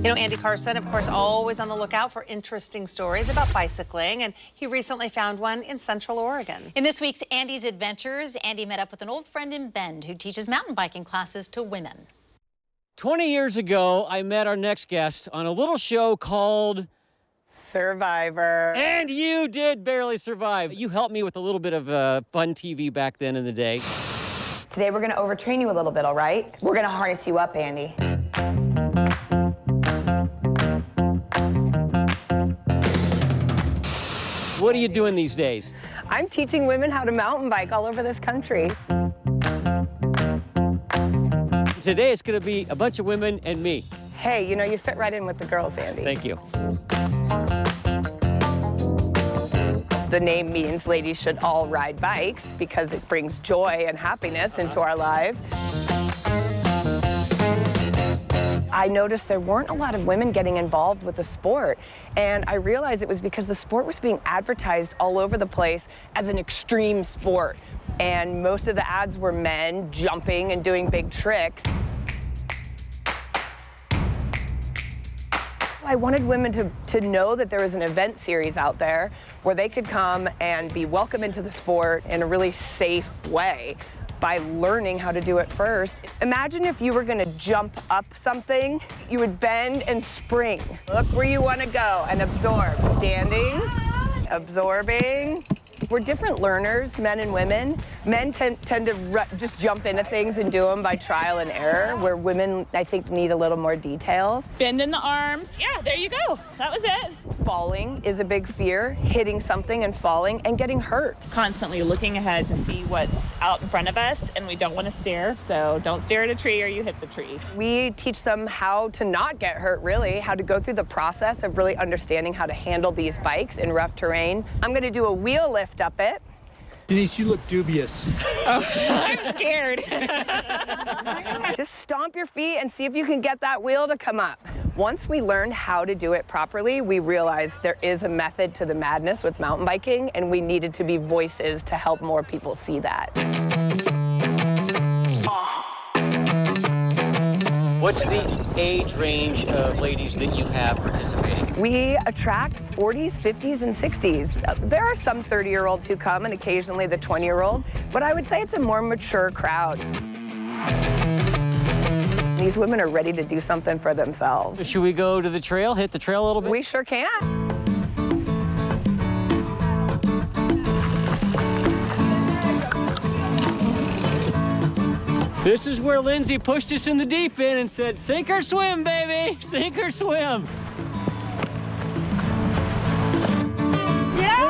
You know, Andy Carson, of course, always on the lookout for interesting stories about bicycling, and he recently found one in Central Oregon. In this week's Andy's Adventures, Andy met up with an old friend in Bend who teaches mountain biking classes to women. 20 years ago, I met our next guest on a little show called Survivor. And you did barely survive. You helped me with a little bit of fun TV back then in the day. Today we're gonna overtrain you a little bit, all right? We're gonna harness you up, Andy. What are you doing these days? I'm teaching women how to mountain bike all over this country. Today it's gonna be a bunch of women and me. Hey, you know, you fit right in with the girls, Andy. Thank you. The name means ladies should all ride bikes because it brings joy and happiness into our lives. I noticed there weren't a lot of women getting involved with the sport, and I realized it was because the sport was being advertised all over the place as an extreme sport, and most of the ads were men jumping and doing big tricks. I wanted women to know that there was an event series out there where they could come and be welcome into the sport in a really safe way by learning how to do it first. Imagine if you were gonna jump up something, you would bend and spring. Look where you wanna go and absorb. Standing, absorbing. We're different learners, men and women. Men tend to just jump into things and do them by trial and error, where women, I think, need a little more details. Bend in the arm. Yeah, there you go. That was it. Falling is a big fear, hitting something and falling and getting hurt. Constantly looking ahead to see what's out in front of us, and we don't want to stare, so don't stare at a tree or you hit the tree. We teach them how to not get hurt, really, how to go through the process of really understanding how to handle these bikes in rough terrain. I'm gonna do a wheel lift up it. Denise, you look dubious. Oh, I'm scared. Just stomp your feet and see if you can get that wheel to come up. Once we learned how to do it properly, we realized there is a method to the madness with mountain biking, and we needed to be voices to help more people see that. What's the age range of ladies that you have participating? We attract 40s, 50s, and 60s. There are some 30-year-olds who come, and occasionally the 20-year-old, but I would say it's a more mature crowd. These women are ready to do something for themselves. Should we go to the trail, hit the trail a little bit? We sure can. This is where Lindsay pushed us in the deep end and said, sink or swim, baby, sink or swim. Yeah!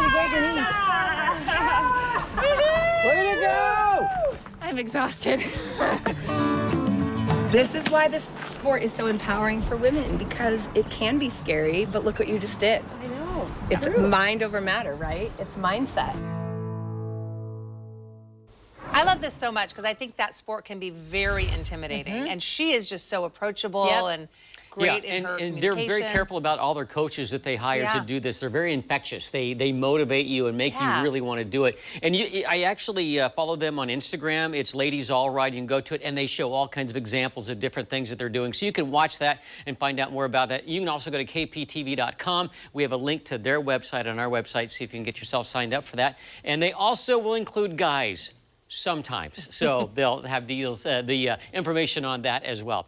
Way to go! I'm exhausted. This is why this sport is so empowering for women, because it can be scary, but look what you just did. I know. It's mind over matter, right? It's mindset. I love this so much because I think that sport can be very intimidating, and she is just so approachable and great in her and they're communication. very careful about all their coaches that they hire to do this. They're very infectious. They motivate you and make you really want to do it. And I actually follow them on Instagram. It's Ladies All Ride. You can go to it, and they show all kinds of examples of different things that they're doing. So you can watch that and find out more about that. You can also go to kptv.com. We have a link to their website on our website. See if you can get yourself signed up for that. And they also will include guys sometimes. So they'll have deals, the information on that as well.